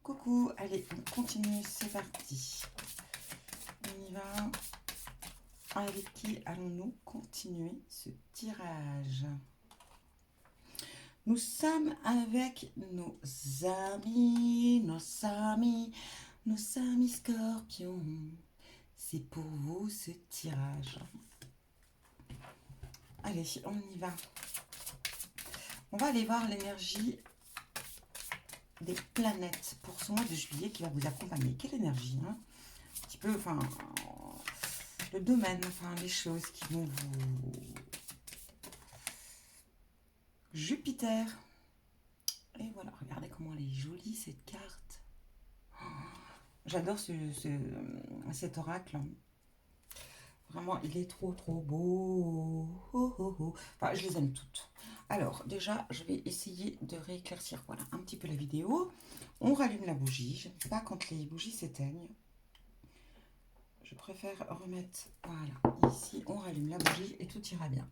Coucou, allez, on continue, c'est parti. On y va. Avec qui allons-nous continuer ce tirage? Nous sommes avec nos amis, nos amis scorpions. C'est pour vous ce tirage. Allez, on y va. On va aller voir l'énergie des planètes pour ce mois de juillet qui va vous accompagner. Quelle énergie, hein? Un petit peu, enfin, le domaine, enfin, les choses qui vont vous... Jupiter. Et voilà, regardez comment elle est jolie, cette carte. Oh, j'adore cet oracle. Vraiment, il est trop, trop beau. Oh, oh, oh. Enfin, je les aime toutes. Alors, déjà, je vais essayer de rééclaircir, voilà, un petit peu la vidéo. On rallume la bougie. Je n'aime pas quand les bougies s'éteignent. Je préfère remettre, voilà, ici, on rallume la bougie et tout ira bien.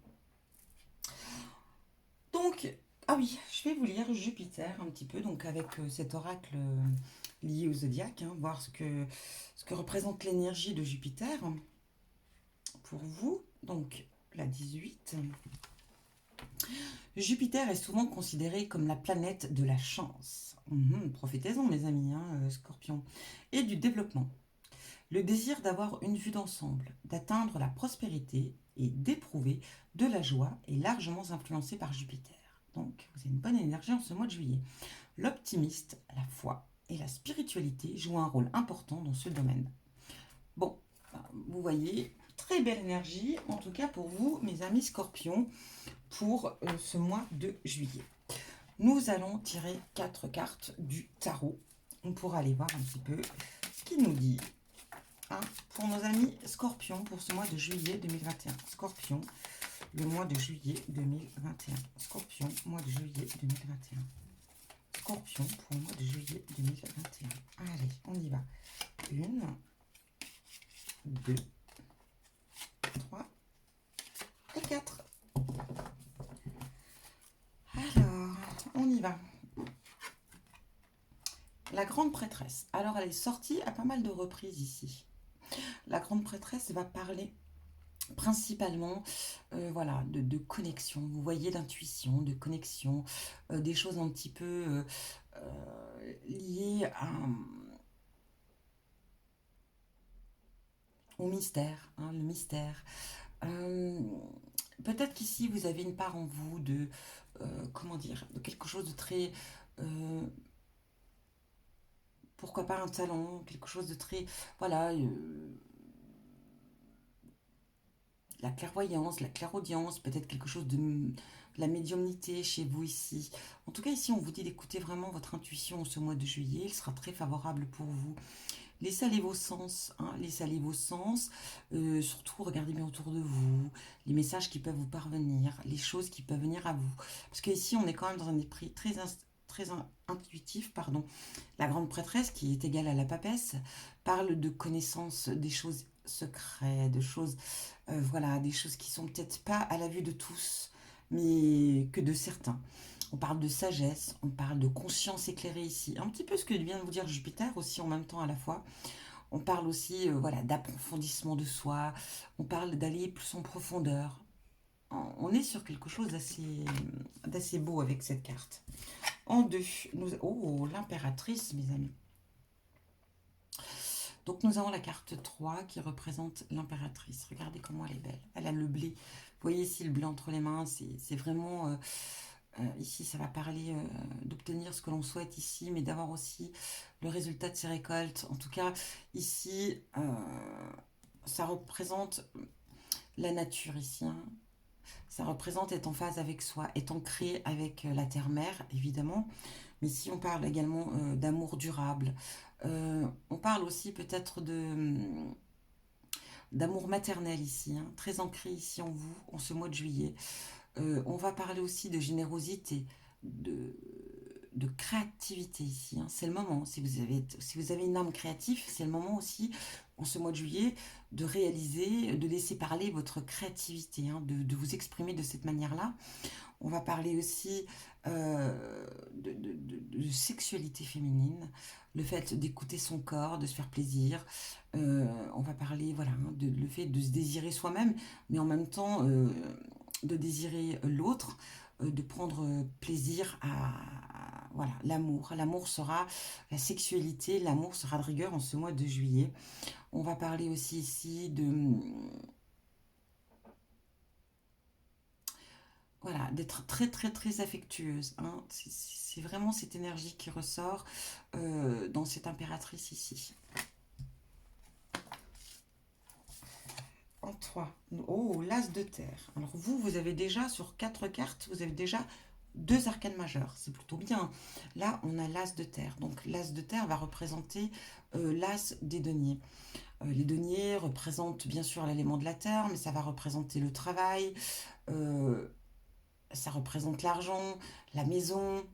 Donc, ah oui, je vais vous lire Jupiter un petit peu, donc avec cet oracle lié au zodiaque, hein, voir ce que représente l'énergie de Jupiter pour vous. Donc, la 18. Jupiter est souvent considéré comme la planète de la chance. Profitez-en, mes amis, hein, Scorpion. Et du développement. Le désir d'avoir une vue d'ensemble, d'atteindre la prospérité et d'éprouver de la joie est largement influencé par Jupiter. Donc, vous avez une bonne énergie en ce mois de juillet. L'optimiste, la foi et la spiritualité jouent un rôle important dans ce domaine. Bon, vous voyez, très belle énergie, en tout cas pour vous, mes amis scorpions, pour ce mois de juillet. Nous allons tirer 4 cartes du tarot. On pourra aller voir un petit peu ce qu'il nous dit. Pour nos amis scorpions, pour ce mois de juillet 2021. Scorpion, le mois de juillet 2021. Scorpion, mois de juillet 2021. Scorpion, pour le mois de juillet 2021. Allez, on y va. 1, 2, 3 et 4. Alors, on y va. La grande prêtresse. Alors, elle est sortie à pas mal de reprises ici. La grande prêtresse va parler principalement voilà, de connexion, vous voyez, d'intuition, de connexion, des choses un petit peu liées au mystère, hein, le mystère. Peut-être qu'ici vous avez une part en vous de, comment dire, de quelque chose de très... pourquoi pas un talent, quelque chose de très... Voilà... la clairvoyance, la clairaudience, peut-être quelque chose de la médiumnité chez vous ici. En tout cas, ici, on vous dit d'écouter vraiment votre intuition ce mois de juillet. Il sera très favorable pour vous. Laissez aller vos sens, hein, laissez aller vos sens. Surtout, regardez bien autour de vous, les messages qui peuvent vous parvenir, les choses qui peuvent venir à vous. Parce qu'ici, on est quand même dans un esprit très intuitif, pardon. La grande prêtresse, qui est égale à la papesse, parle de connaissance des choses secrètes, de choses, voilà, des choses qui sont peut-être pas à la vue de tous, mais que de certains. On parle de sagesse, on parle de conscience éclairée ici. Un petit peu ce que vient de vous dire Jupiter aussi en même temps à la fois. On parle aussi voilà, d'approfondissement de soi, on parle d'aller plus en profondeur. On est sur quelque chose d'assez beau avec cette carte. En 2, oh, l'impératrice, mes amis. Donc nous avons la carte 3 qui représente l'impératrice. Regardez comment elle est belle. Elle a le blé. Vous voyez ici le blé entre les mains. C'est vraiment... ici, ça va parler d'obtenir ce que l'on souhaite ici, mais d'avoir aussi le résultat de ses récoltes. En tout cas, ici, ça représente la nature ici. Hein. Ça représente être en phase avec soi, être ancré avec la terre-mère, évidemment. Mais si on parle également d'amour durable, on parle aussi peut-être d'amour maternel ici, hein, très ancré ici en vous, en ce mois de juillet. On va parler aussi de générosité, de créativité ici. Hein. C'est le moment. Si vous avez une âme créative, c'est le moment aussi en ce mois de juillet, de réaliser, de laisser parler votre créativité, hein, de vous exprimer de cette manière-là. On va parler aussi de sexualité féminine, le fait d'écouter son corps, de se faire plaisir. On va parler, voilà, hein, le fait de se désirer soi-même, mais en même temps de désirer l'autre, de prendre plaisir voilà, l'amour. L'amour sera, la sexualité, l'amour sera de rigueur en ce mois de juillet. On va parler aussi ici de... Voilà, d'être très très très affectueuse, hein. C'est vraiment cette énergie qui ressort dans cette impératrice ici. En 3. Oh, l'as de terre. Alors vous avez déjà, sur 4 cartes, vous avez déjà 2 arcanes majeures. C'est plutôt bien. Là, on a l'as de terre. Donc l'as de terre va représenter l'as des deniers. Les deniers représentent bien sûr l'élément de la terre, mais ça va représenter le travail, euh, ça représente l'argent, la maison.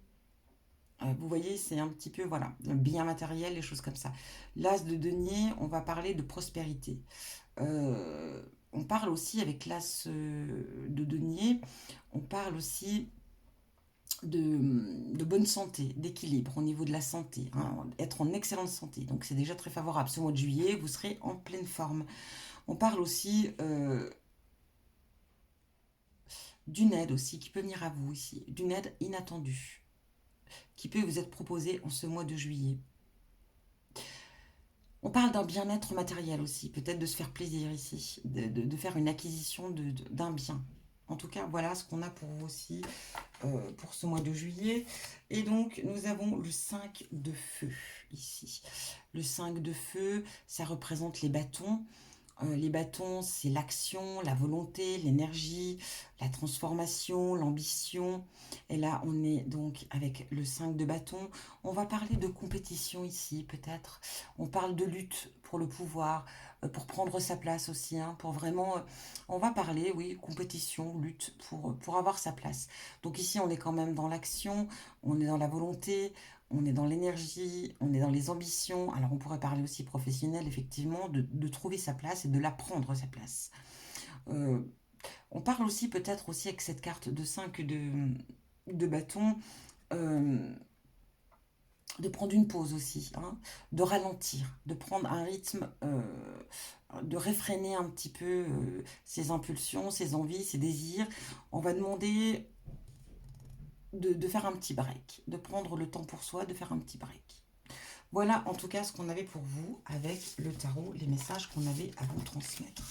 Vous voyez, c'est un petit peu, voilà, le bien matériel, les choses comme ça. L'as de denier, on va parler de prospérité. Euh, on parle aussi avec l'as de denier, on parle aussi de bonne santé, d'équilibre au niveau de la santé, hein, être en excellente santé. Donc c'est déjà très favorable. Ce mois de juillet, vous serez en pleine forme. On parle aussi d'une aide aussi qui peut venir à vous ici, d'une aide inattendue qui peut vous être proposée en ce mois de juillet. On parle d'un bien-être matériel aussi, peut-être de se faire plaisir ici, de faire une acquisition d'un bien. En tout cas, voilà ce qu'on a pour vous aussi pour ce mois de juillet. Et donc, nous avons le 5 de feu ici. Le 5 de feu, ça représente les bâtons. Les bâtons, c'est l'action, la volonté, l'énergie, la transformation, l'ambition. Et là, on est donc avec le 5 de bâton. On va parler de compétition ici, peut-être. On parle de lutte pour le pouvoir, pour prendre sa place aussi. Hein, pour vraiment, on va parler, oui, compétition, lutte pour avoir sa place. Donc ici, on est quand même dans l'action, on est dans la volonté, on est dans l'énergie, on est dans les ambitions. Alors on pourrait parler aussi professionnel, effectivement, de trouver sa place et de la prendre sa place. Euh, on parle aussi peut-être aussi avec cette carte de 5 de bâton, euh, de prendre une pause aussi, hein, de ralentir, de prendre un rythme, de réfréner un petit peu ses impulsions, ses envies, ses désirs. On va demander de faire un petit break, de prendre le temps pour soi, de faire un petit break. Voilà en tout cas ce qu'on avait pour vous avec le tarot, les messages qu'on avait à vous transmettre.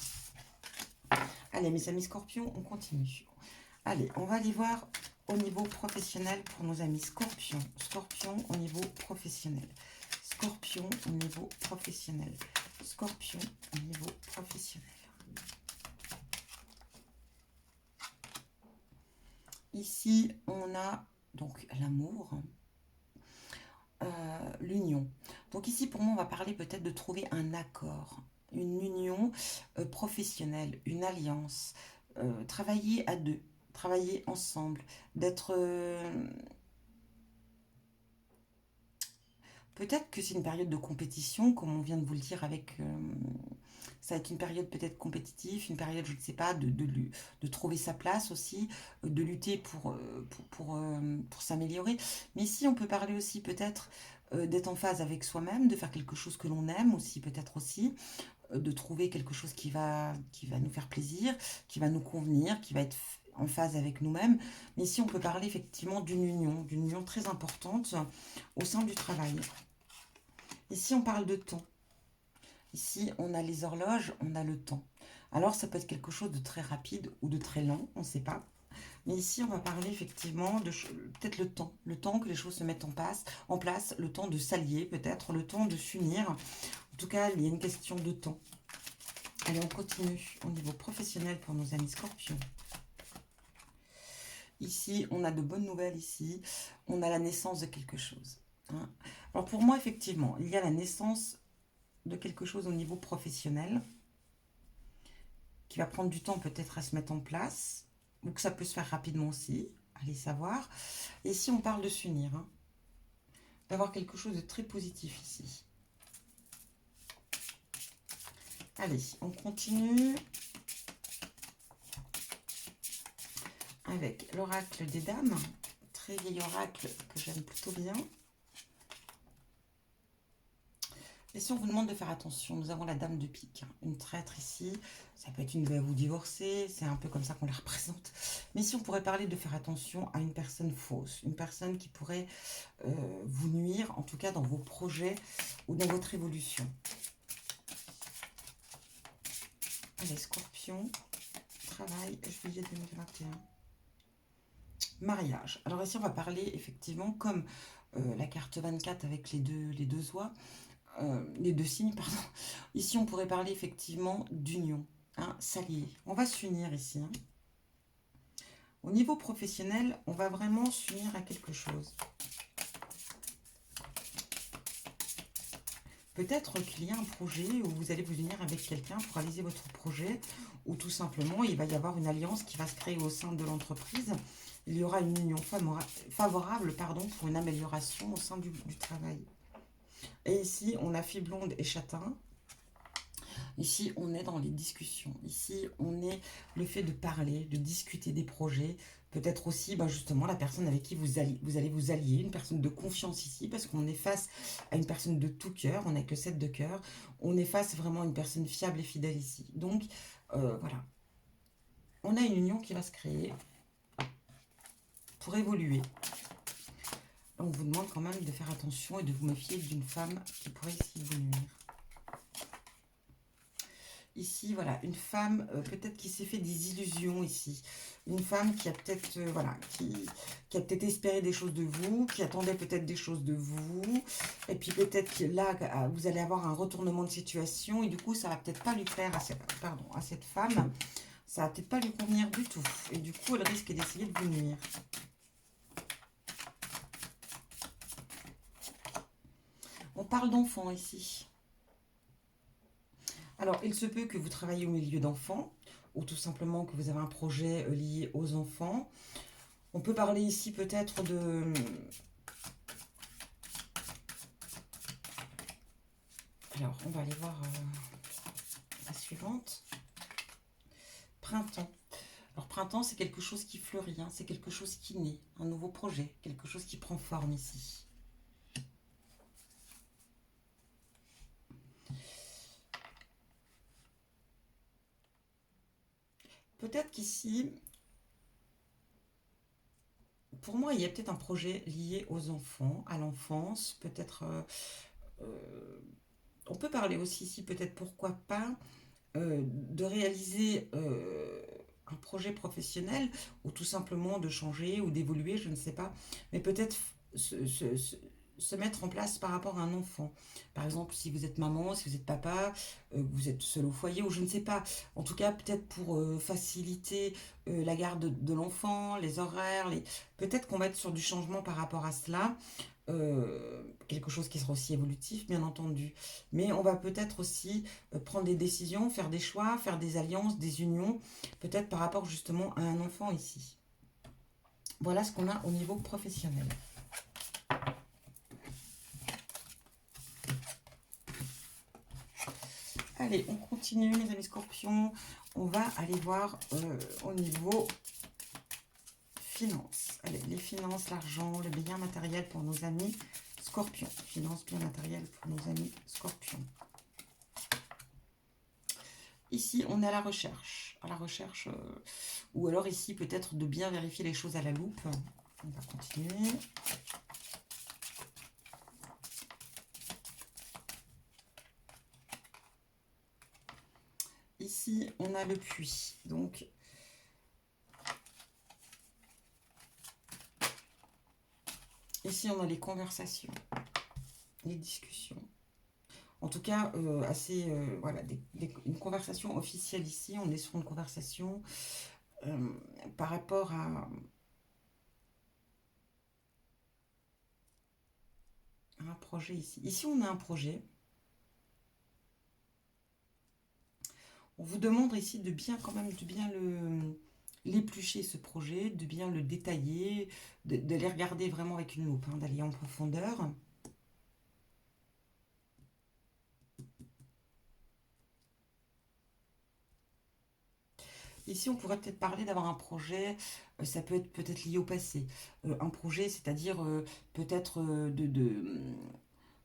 Allez mes amis scorpions, on continue. Allez, on va aller voir au niveau professionnel pour nos amis scorpions. Scorpion au niveau professionnel. Scorpion au niveau professionnel. Scorpion au niveau professionnel. Ici, on a donc l'amour, l'union. Donc ici, pour moi, on va parler peut-être de trouver un accord, une union professionnelle, une alliance, travailler à deux, travailler ensemble, d'être... peut-être que c'est une période de compétition, comme on vient de vous le dire avec... ça va être une période peut-être compétitive, une période, je ne sais pas, de trouver sa place aussi, de lutter pour s'améliorer. Mais ici, on peut parler aussi peut-être d'être en phase avec soi-même, de faire quelque chose que l'on aime aussi, peut-être aussi, de trouver quelque chose qui va nous faire plaisir, qui va nous convenir, qui va être en phase avec nous-mêmes. Mais ici, on peut parler effectivement d'une union très importante au sein du travail. Ici, on parle de temps. Ici, on a les horloges, on a le temps. Alors, ça peut être quelque chose de très rapide ou de très lent, on ne sait pas. Mais ici, on va parler effectivement de peut-être le temps que les choses se mettent en place, le temps de s'allier peut-être, le temps de s'unir. En tout cas, il y a une question de temps. Allez, on continue au niveau professionnel pour nos amis scorpions. Ici, on a de bonnes nouvelles ici. On a la naissance de quelque chose. Hein. Alors pour moi, effectivement, il y a la naissance de quelque chose au niveau professionnel qui va prendre du temps peut-être à se mettre en place, ou que ça peut se faire rapidement aussi, allez savoir. Et ici, on parle de s'unir, hein, d'avoir quelque chose de très positif ici. Allez, on continue avec l'oracle des dames. Très vieil oracle que j'aime plutôt bien. Et si on vous demande de faire attention, nous avons la dame de pique, une traître ici. Ça peut être une veuve ou divorcée, c'est un peu comme ça qu'on la représente. Mais ici, on pourrait parler de faire attention à une personne fausse, une personne qui pourrait vous nuire, en tout cas dans vos projets ou dans votre évolution. Allez, Scorpion, travail, juillet 2021. Mariage. Alors ici, on va parler effectivement comme la carte 24 avec les deux oies, les deux signes, pardon. Ici, on pourrait parler effectivement d'union, hein, s'allier. On va s'unir ici. Hein. Au niveau professionnel, on va vraiment s'unir à quelque chose. Peut-être qu'il y a un projet où vous allez vous unir avec quelqu'un pour réaliser votre projet, ou tout simplement, il va y avoir une alliance qui va se créer au sein de l'entreprise. Il y aura une union favorable pour une amélioration au sein du travail. Et ici, on a fille blonde et châtain. Ici, on est dans les discussions. Ici, on est le fait de parler, de discuter des projets. Peut-être aussi, justement, la personne avec qui vous allez vous allier. Une personne de confiance ici, parce qu'on est face à une personne de tout cœur. On n'a que 7 de cœur. On est face vraiment à une personne fiable et fidèle ici. Donc, voilà. On a une union qui va se créer pour évoluer. On vous demande quand même de faire attention et de vous méfier d'une femme qui pourrait ici vous nuire. Ici, voilà, une femme peut-être qui s'est fait des illusions ici. Une femme qui a peut-être qui a peut-être espéré des choses de vous, qui attendait peut-être des choses de vous. Et puis peut-être que là, vous allez avoir un retournement de situation et du coup, ça va peut-être pas lui plaire à cette femme. Ça va peut-être pas lui convenir du tout. Et du coup, elle risque d'essayer de vous nuire. On parle d'enfants ici. Alors, il se peut que vous travaillez au milieu d'enfants, ou tout simplement que vous avez un projet lié aux enfants. On peut parler ici peut-être de... Alors, on va aller voir la suivante. Printemps. Alors, printemps, c'est quelque chose qui fleurit, hein, c'est quelque chose qui naît, un nouveau projet, quelque chose qui prend forme ici. Peut-être qu'ici, pour moi, il y a peut-être un projet lié aux enfants, à l'enfance, peut-être... on peut parler aussi ici, peut-être pourquoi pas, de réaliser un projet professionnel ou tout simplement de changer ou d'évoluer, je ne sais pas, mais peut-être se mettre en place par rapport à un enfant. Par exemple, si vous êtes maman, si vous êtes papa, vous êtes seul au foyer ou je ne sais pas. En tout cas, peut-être pour faciliter la garde de l'enfant, les horaires, peut-être qu'on va être sur du changement par rapport à cela. Quelque chose qui sera aussi évolutif, bien entendu. Mais on va peut-être aussi prendre des décisions, faire des choix, faire des alliances, des unions, peut-être par rapport justement à un enfant ici. Voilà ce qu'on a au niveau professionnel. Allez, on continue, mes amis scorpions. On va aller voir au niveau finances. Allez, les finances, l'argent, le bien matériel pour nos amis scorpions. Finances, bien matériel pour nos amis scorpions. Ici, on est à la recherche. Ou alors ici, peut-être de bien vérifier les choses à la loupe. On va continuer. Ici, on a le puits. Donc, ici, on a les conversations, les discussions. En tout cas, voilà, une conversation officielle ici. On est sur une conversation par rapport à un projet ici. Ici, on a un projet. On vous demande ici de bien l'éplucher ce projet, de bien le détailler, de les regarder vraiment avec une loupe, hein, d'aller en profondeur. Ici, on pourrait peut-être parler d'avoir un projet, ça peut être peut-être lié au passé. Un projet, c'est-à-dire peut-être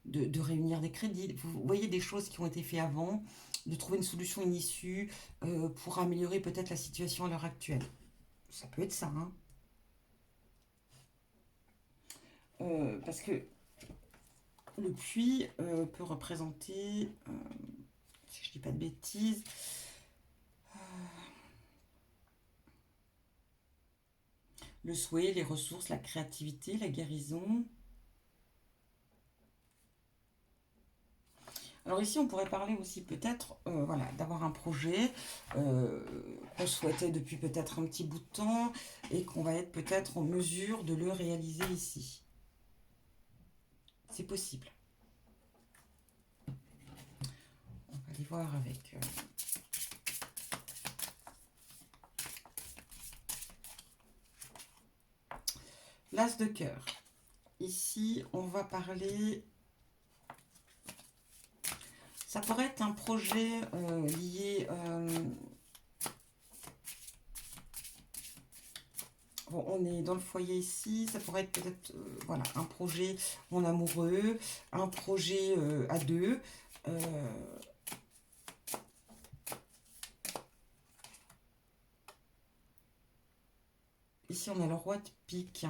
de réunir des crédits. Vous voyez des choses qui ont été faites avant, de trouver une solution, une issue pour améliorer peut-être la situation à l'heure actuelle. Ça peut être ça, hein. Parce que le puits peut représenter, si je dis pas de bêtises, le souhait, les ressources, la créativité, la guérison. Alors ici, on pourrait parler aussi peut-être voilà, d'avoir un projet euh, qu'on souhaitait depuis peut-être un petit bout de temps et qu'on va être peut-être en mesure de le réaliser ici. C'est possible. On va aller voir avec l'As de cœur. Ici, on va parler. Ça pourrait être un projet lié. Bon, on est dans le foyer ici. Ça pourrait être peut-être voilà, un projet en amoureux, un projet à deux. Euh, Ici, on a le roi de pique.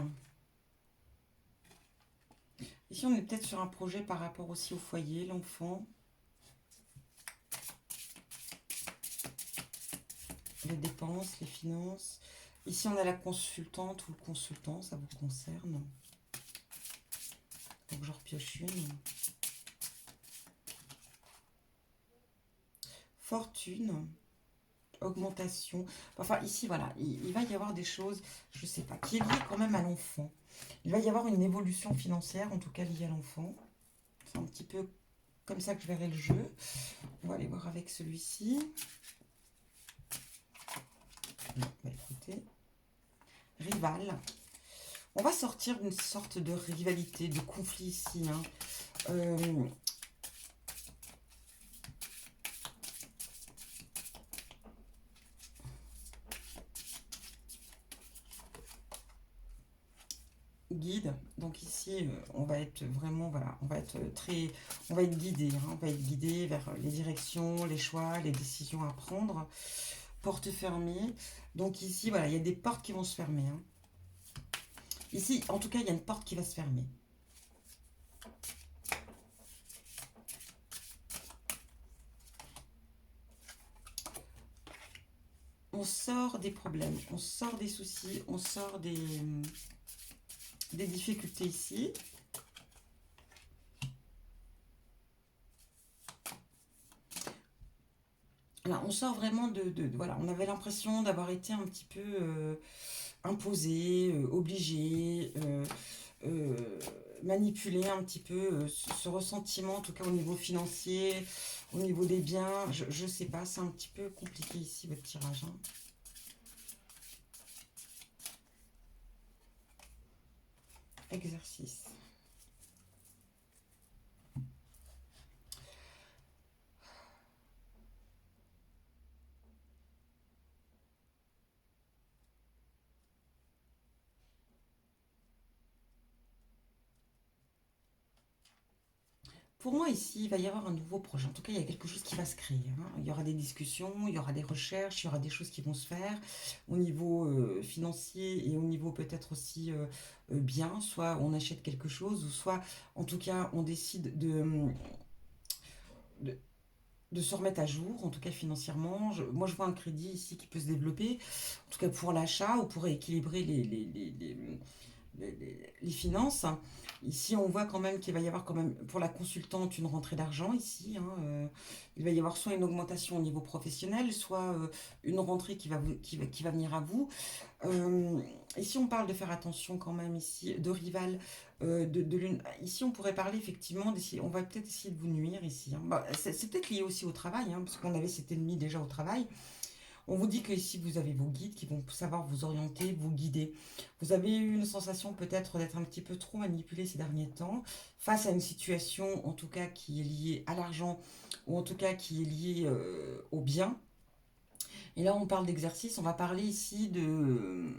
Ici, on est peut-être sur un projet par rapport aussi au foyer, l'enfant, les dépenses, les finances. Ici, on a la consultante ou le consultant, ça vous concerne. Donc, je repioche une. Fortune, augmentation. Enfin, ici, voilà, il va y avoir des choses, je ne sais pas, qui est lié quand même à l'enfant. Il va y avoir une évolution financière, en tout cas liée à l'enfant. C'est un petit peu comme ça que je verrai le jeu. On va aller voir avec celui-ci. Non, bah écoutez. Rival. On va sortir d'une sorte de rivalité, de conflit ici, hein. Guide. Donc ici, on va être vraiment, voilà, on va être très, on va être guidé, hein, on va être guidé vers les directions, les choix, les décisions à prendre. Porte fermée. Donc ici, voilà, il y a des portes qui vont se fermer, hein. Ici, en tout cas, il y a une porte qui va se fermer. On sort des problèmes, on sort des soucis, on sort des difficultés ici. Là, on sort vraiment voilà, on avait l'impression d'avoir été un petit peu imposé, obligé, manipulé un petit peu ce ressentiment, en tout cas au niveau financier, au niveau des biens. Je sais pas, c'est un petit peu compliqué ici votre tirage, hein. Exercice. Pour moi, ici, il va y avoir un nouveau projet. En tout cas, il y a quelque chose qui va se créer, hein. Il y aura des discussions, il y aura des recherches, il y aura des choses qui vont se faire au niveau financier et au niveau peut-être aussi bien. Soit on achète quelque chose, ou soit, en tout cas, on décide de, de se remettre à jour, en tout cas financièrement. Moi, je vois un crédit ici qui peut se développer, en tout cas pour l'achat ou pour équilibrer les finances. Ici, on voit quand même qu'il va y avoir quand même pour la consultante une rentrée d'argent ici, hein. Il va y avoir soit une augmentation au niveau professionnel, soit une rentrée qui va venir à vous. Euh, Ici, on parle de faire attention quand même ici, de rival, de l'une. Ici, on pourrait parler effectivement d'essayer. On va peut-être essayer de vous nuire ici, hein. Bah, c'est peut-être lié aussi au travail, hein, parce qu'on avait cet ennemi déjà au travail. On vous dit que ici, vous avez vos guides qui vont savoir vous orienter, vous guider. Vous avez eu une sensation peut-être d'être un petit peu trop manipulé ces derniers temps face à une situation, en tout cas, qui est liée à l'argent ou en tout cas qui est liée au bien. Et là, on parle d'exercice, on va parler ici de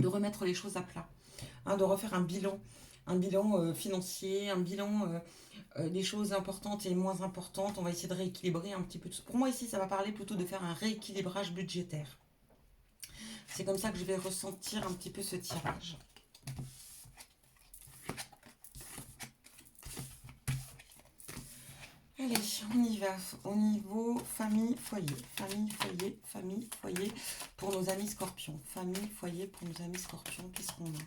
remettre les choses à plat, hein, de refaire un bilan financier, un bilan des choses importantes et moins importantes. On va essayer de rééquilibrer un petit peu tout ça. Pour moi, ici, ça va parler plutôt de faire un rééquilibrage budgétaire. C'est comme ça que je vais ressentir un petit peu ce tirage. Allez, on y va. Au niveau famille, foyer. Famille, foyer, famille, foyer pour nos amis scorpions. Famille, foyer pour nos amis scorpions. Qu'est-ce qu'on a?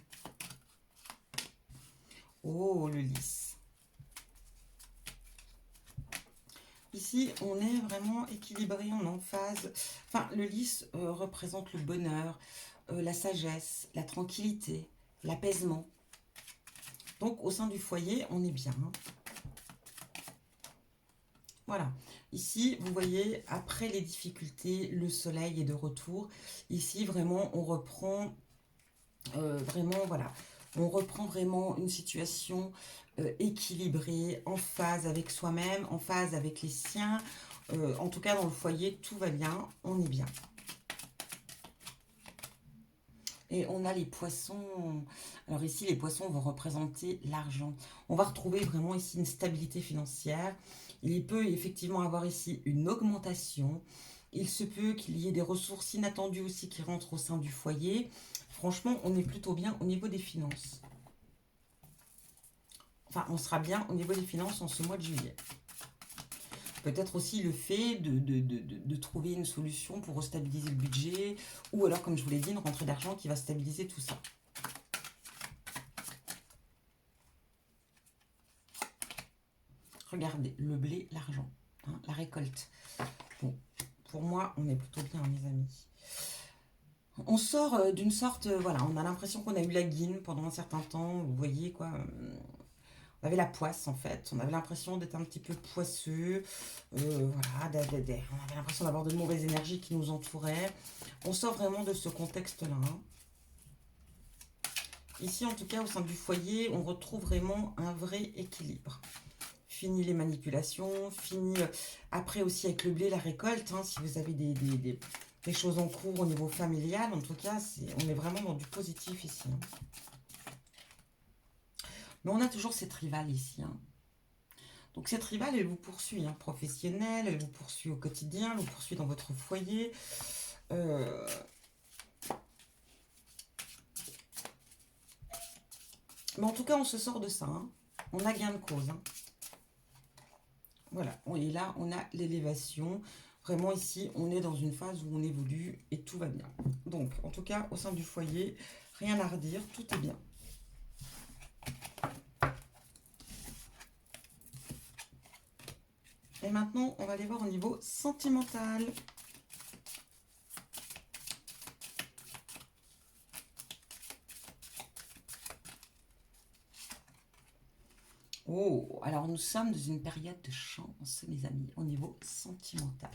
Oh, le lys. Ici, on est vraiment équilibré, on est en phase. Enfin, le lys représente le bonheur, la sagesse, la tranquillité, l'apaisement. Donc, au sein du foyer, on est bien. Voilà. Ici, vous voyez, après les difficultés, le soleil est de retour. Ici, vraiment, on reprend vraiment, voilà. On reprend vraiment une situation équilibrée, en phase avec soi-même, en phase avec les siens. En tout cas, dans le foyer, tout va bien, on est bien. Et on a les poissons. Alors ici, les poissons vont représenter l'argent. On va retrouver vraiment ici une stabilité financière. Il peut effectivement avoir ici une augmentation. Il se peut qu'il y ait des ressources inattendues aussi qui rentrent au sein du foyer. Franchement, on est plutôt bien au niveau des finances. Enfin, on sera bien au niveau des finances en ce mois de juillet. Peut-être aussi le fait de trouver une solution pour restabiliser le budget, ou alors, comme je vous l'ai dit, une rentrée d'argent qui va stabiliser tout ça. Regardez, le blé, l'argent, hein, la récolte. Bon, pour moi, on est plutôt bien, mes amis. On sort d'une sorte, voilà, on a l'impression qu'on a eu la guine pendant un certain temps, vous voyez quoi. On avait la poisse en fait, on avait l'impression d'être un petit peu poisseux, voilà, on avait l'impression d'avoir de mauvaises énergies qui nous entouraient. On sort vraiment de ce contexte-là. Hein. Ici, en tout cas, au sein du foyer, on retrouve vraiment un vrai équilibre. Fini les manipulations, fini après aussi avec le blé, la récolte. Hein, si vous avez des choses en cours au niveau familial, en tout cas, on est vraiment dans du positif ici. Hein. Mais on a toujours cette rivale ici. Hein. Donc cette rivale, elle vous poursuit, hein, professionnelle, elle vous poursuit au quotidien, elle vous poursuit dans votre foyer. Mais en tout cas, on se sort de ça. Hein. On a gain de cause. Hein. Voilà, et là, on a l'élévation. Vraiment, ici, on est dans une phase où on évolue et tout va bien. Donc, en tout cas, au sein du foyer, rien à redire, tout est bien. Et maintenant, on va aller voir au niveau sentimental. Oh, alors nous sommes dans une période de chance, mes amis, au niveau sentimental.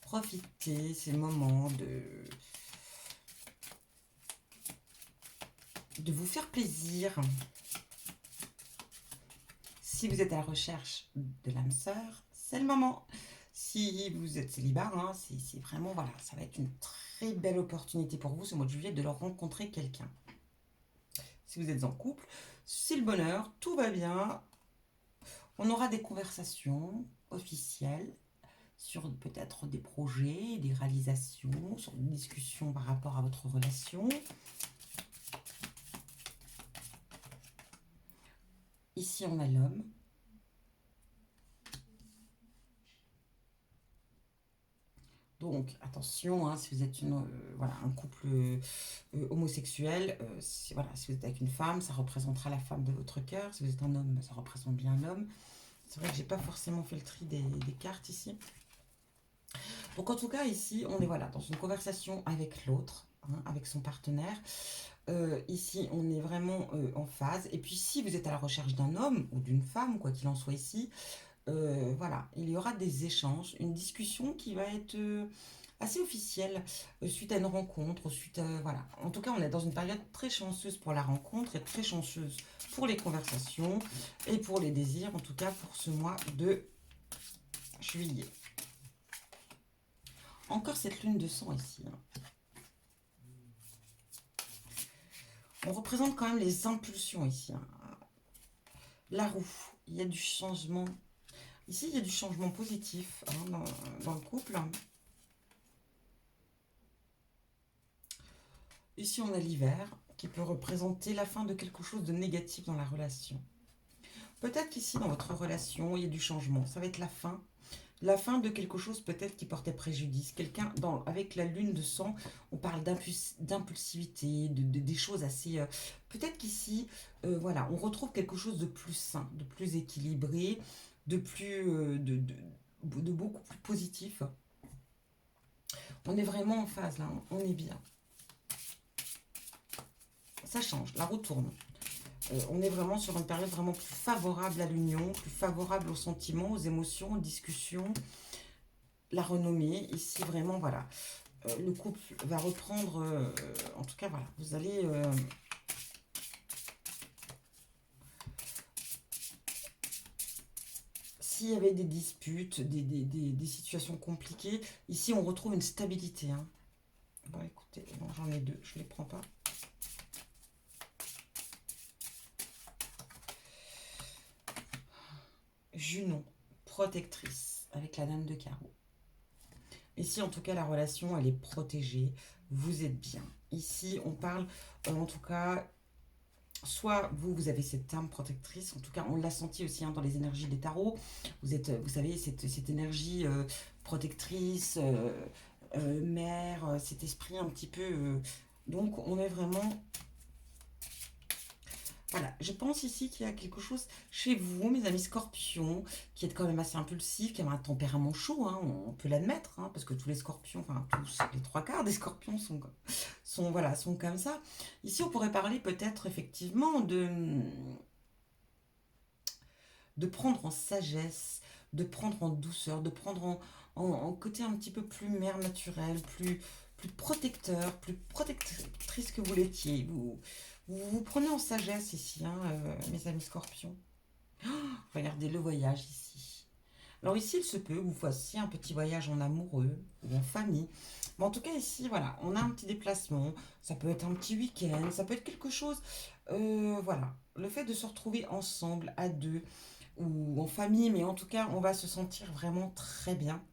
Profitez ces moments de vous faire plaisir. Si vous êtes à la recherche de l'âme sœur, c'est le moment. Si vous êtes célibataire, hein, c'est vraiment, voilà, ça va être une très belle opportunité pour vous ce mois de juillet de leur rencontrer quelqu'un. Si vous êtes en couple, c'est le bonheur, tout va bien. On aura des conversations officielles sur peut-être des projets, des réalisations, sur des discussions par rapport à votre relation. Ici, on a l'homme. Donc, attention, hein, si vous êtes voilà, un couple homosexuel, voilà, si vous êtes avec une femme, ça représentera la femme de votre cœur. Si vous êtes un homme, ça représente bien l'homme. C'est vrai que j'ai pas forcément fait le tri des cartes ici. Donc, en tout cas, ici, on est voilà, dans une conversation avec l'autre, hein, avec son partenaire. Ici, on est vraiment en phase. Et puis, si vous êtes à la recherche d'un homme ou d'une femme, quoi qu'il en soit ici, voilà, il y aura des échanges, une discussion qui va être assez officielle, suite à une rencontre, suite à, voilà. En tout cas, on est dans une période très chanceuse pour la rencontre et très chanceuse pour les conversations et pour les désirs, en tout cas pour ce mois de juillet. Encore cette lune de sang ici, hein. On représente quand même les impulsions ici, hein. La roue, il y a du changement. Ici, il y a du changement positif, hein, dans le couple. Ici, on a l'hiver qui peut représenter la fin de quelque chose de négatif dans la relation. Peut-être qu'ici, dans votre relation, il y a du changement. Ça va être la fin. La fin de quelque chose peut-être qui portait préjudice. Quelqu'un, avec la lune de sang, on parle d'impulsivité, des choses assez... peut-être qu'ici, voilà, on retrouve quelque chose de plus sain, de plus équilibré, de plus... de beaucoup plus positif. On est vraiment en phase là, on est bien. Ça change, la roue tourne. On est vraiment sur une période vraiment plus favorable à l'union, plus favorable aux sentiments, aux émotions, aux discussions. La renommée, ici vraiment, voilà. Le couple va reprendre, en tout cas, voilà, vous allez... s'il y avait des disputes, des situations compliquées, ici on retrouve une stabilité, hein. Bon, écoutez, bon, j'en ai deux, je ne les prends pas. Junon, protectrice, avec la dame de carreau. Ici, en tout cas, la relation, elle est protégée. Vous êtes bien. Ici, on parle, en tout cas, soit vous avez cette âme protectrice. En tout cas, on l'a senti aussi, hein, dans les énergies des tarots. Vous êtes, vous savez, cette énergie protectrice, mère, cet esprit un petit peu... donc, on est vraiment... Voilà, je pense ici qu'il y a quelque chose chez vous, mes amis scorpions, qui est quand même assez impulsif, qui a un tempérament chaud, hein, on peut l'admettre, hein, parce que tous les scorpions, enfin tous, les trois quarts des scorpions voilà, sont comme ça. Ici, on pourrait parler peut-être effectivement de prendre en sagesse, de prendre en douceur, de prendre en côté un petit peu plus mère naturelle, plus protecteur, plus protectrice que vous l'étiez. Vous prenez en sagesse ici, hein, mes amis scorpions. Regardez le voyage ici. Alors ici, il se peut que vous fassiez un petit voyage en amoureux ou en famille. Mais en tout cas, ici, voilà, on a un petit déplacement. Ça peut être un petit week-end, ça peut être quelque chose. Voilà, le fait de se retrouver ensemble, à deux, ou en famille, mais en tout cas, on va se sentir vraiment très bien.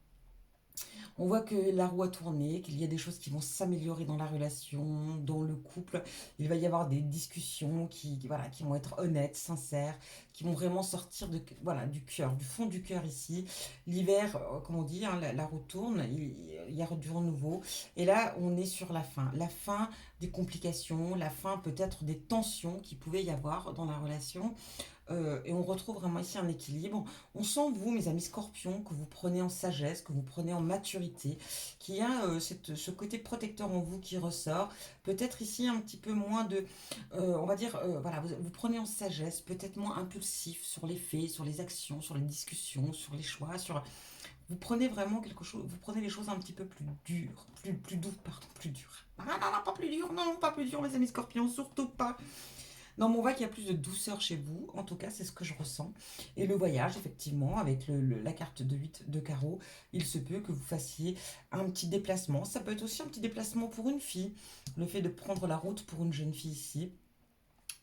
On voit que la roue a tourné, qu'il y a des choses qui vont s'améliorer dans la relation, dans le couple. Il va y avoir des discussions voilà, qui vont être honnêtes, sincères, qui vont vraiment sortir voilà, du cœur, du fond du cœur ici. L'hiver, comme on dit, hein, la roue tourne, il y a du renouveau. Et là, on est sur la fin. La fin des complications, la fin peut-être des tensions qui pouvaient y avoir dans la relation. Et on retrouve vraiment ici un équilibre. On sent, vous, mes amis scorpions, que vous prenez en sagesse, que vous prenez en maturité, qu'il y a ce côté protecteur en vous qui ressort. Peut-être ici un petit peu moins de... on va dire, voilà, vous prenez en sagesse, peut-être moins impulsif sur les faits, sur les actions, sur les discussions, sur les choix, sur... Vous prenez vraiment quelque chose, vous prenez les choses un petit peu plus dures, plus doux, pardon, plus dures. Ah non, non, pas plus dur, non, pas plus dur, mes amis scorpions, surtout pas. Non, mais on voit qu'il y a plus de douceur chez vous. En tout cas, c'est ce que je ressens. Et le voyage, effectivement, avec la carte de 8 de carreau, il se peut que vous fassiez un petit déplacement. Ça peut être aussi un petit déplacement pour une fille. Le fait de prendre la route pour une jeune fille ici.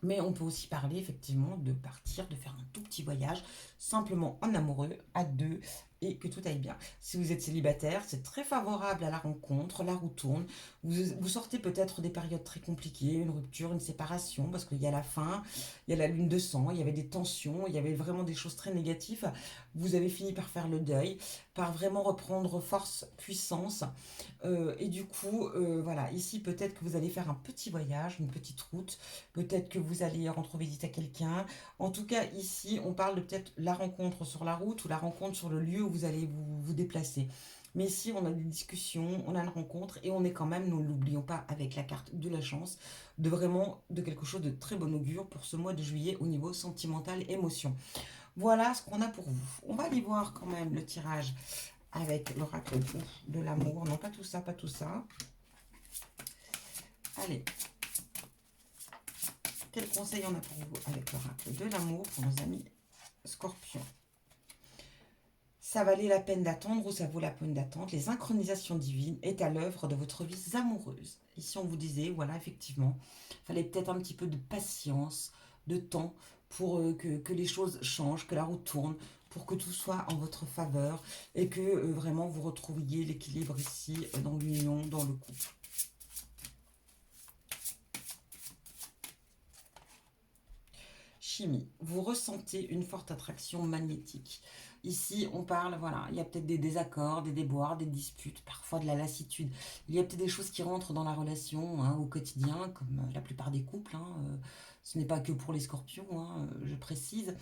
Mais on peut aussi parler effectivement de partir, de faire un tout petit voyage, simplement en amoureux, à deux, et que tout aille bien. Si vous êtes célibataire, c'est très favorable à la rencontre, la roue tourne. Vous sortez peut-être des périodes très compliquées, une rupture, une séparation, parce qu'il y a la fin, il y a la lune de sang, il y avait des tensions, il y avait vraiment des choses très négatives. Vous avez fini par faire le deuil, par vraiment reprendre force, puissance. Et du coup, voilà, ici peut-être que vous allez faire un petit voyage, une petite route. Peut-être que vous allez rendre visite à quelqu'un. En tout cas, ici, on parle de peut-être la rencontre sur la route ou la rencontre sur le lieu où vous allez vous déplacer. Mais ici, on a des discussions, on a une rencontre et on est quand même, nous ne l'oublions pas, avec la carte de la chance, de quelque chose de très bon augure pour ce mois de juillet au niveau sentimental, émotion. Voilà ce qu'on a pour vous. On va aller voir quand même le tirage avec l'oracle de l'amour. Non, pas tout ça, pas tout ça. Allez. Quel conseil on a pour vous avec l'oracle de l'amour pour nos amis Scorpions? Ça valait la peine d'attendre ou ça vaut la peine d'attendre. Les synchronisations divines est à l'œuvre de votre vie amoureuse. Ici, on vous disait, voilà, effectivement, il fallait peut-être un petit peu de patience, de temps pour que les choses changent, que la roue tourne, pour que tout soit en votre faveur et que vraiment vous retrouviez l'équilibre ici dans l'union, dans le couple. Chimie, vous ressentez une forte attraction magnétique. Ici, on parle, voilà, il y a peut-être des désaccords, des déboires, des disputes, parfois de la lassitude. Il y a peut-être des choses qui rentrent dans la relation hein, au quotidien, comme la plupart des couples. Hein, ce n'est pas que pour les scorpions, hein, je précise.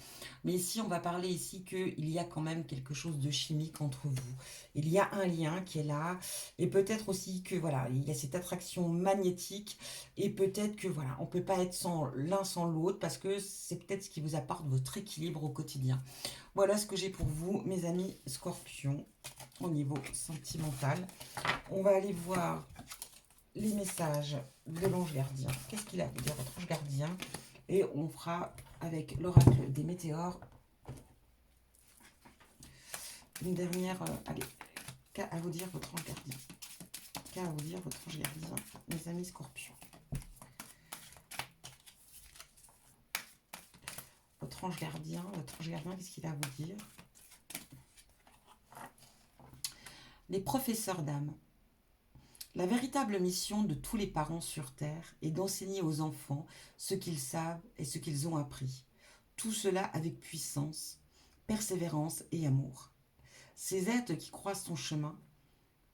Mais ici, on va parler ici qu'il y a quand même quelque chose de chimique entre vous. Il y a un lien qui est là. Et peut-être aussi que, voilà, il y a cette attraction magnétique. Et peut-être que, voilà, on ne peut pas être sans l'un sans l'autre parce que c'est peut-être ce qui vous apporte votre équilibre au quotidien. Voilà ce que j'ai pour vous, mes amis scorpions, au niveau sentimental. On va aller voir les messages de l'ange gardien. Qu'est-ce qu'il a à vous dire, votre ange gardien? Et on fera avec l'oracle des météores une dernière... allez, qu'a à vous dire votre ange gardien? Qu'a à vous dire votre ange gardien, mes amis scorpions? Votre ange gardien, qu'est-ce qu'il a à vous dire? Les professeurs d'âme. La véritable mission de tous les parents sur Terre est d'enseigner aux enfants ce qu'ils savent et ce qu'ils ont appris. Tout cela avec puissance, persévérance et amour. Ces êtres qui croisent ton chemin,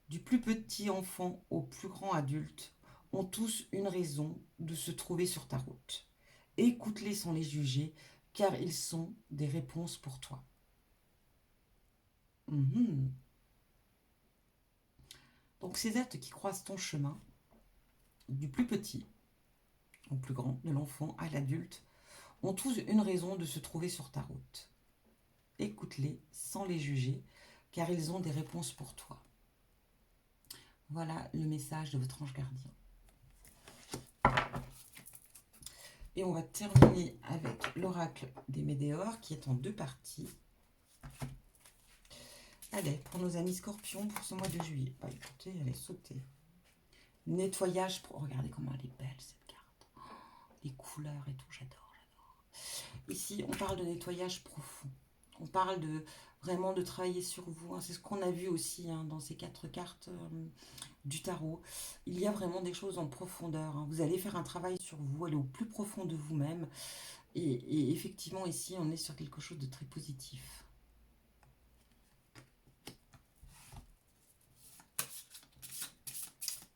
du plus petit enfant au plus grand adulte, ont tous une raison de se trouver sur ta route. Écoute-les sans les juger, car ils sont des réponses pour toi. Donc ces êtres qui croisent ton chemin, du plus petit au plus grand, de l'enfant à l'adulte, ont tous une raison de se trouver sur ta route. Écoute-les sans les juger, car ils ont des réponses pour toi. Voilà le message de votre ange gardien. Et on va terminer avec l'oracle des météores qui est en 2 parties. Allez, pour nos amis scorpions pour ce mois de juillet. Bah, écoutez, elle est sautée. Nettoyage, regardez comment elle est belle cette carte. Oh, les couleurs et tout, j'adore, j'adore. Ici, on parle de nettoyage profond. On parle de vraiment de travailler sur vous. Hein. C'est ce qu'on a vu aussi hein, dans ces 4 cartes du tarot. Il y a vraiment des choses en profondeur. Hein. Vous allez faire un travail sur vous, aller au plus profond de vous-même. Et effectivement, ici, on est sur quelque chose de très positif.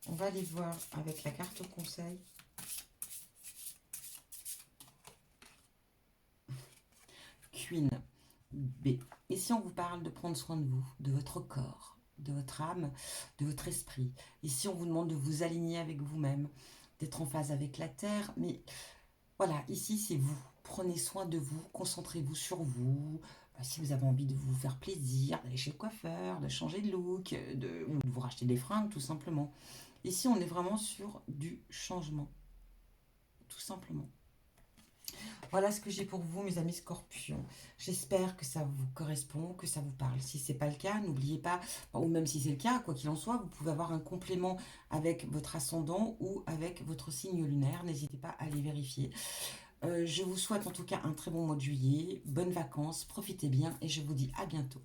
On va aller voir avec la carte conseil. Queen B. Ici, on vous parle de prendre soin de vous, de votre corps, de votre âme, de votre esprit. Ici, on vous demande de vous aligner avec vous-même, d'être en phase avec la terre. Mais voilà, ici, c'est vous. Prenez soin de vous, concentrez-vous sur vous. Si vous avez envie de vous faire plaisir, d'aller chez le coiffeur, de changer de look, ou de vous racheter des fringues, tout simplement. Ici, on est vraiment sur du changement. Tout simplement. Voilà ce que j'ai pour vous, mes amis scorpions. J'espère que ça vous correspond, que ça vous parle. Si ce n'est pas le cas, n'oubliez pas, ou même si c'est le cas, quoi qu'il en soit, vous pouvez avoir un complément avec votre ascendant ou avec votre signe lunaire. N'hésitez pas à les vérifier. Je vous souhaite en tout cas un très bon mois de juillet. Bonnes vacances, profitez bien et je vous dis à bientôt.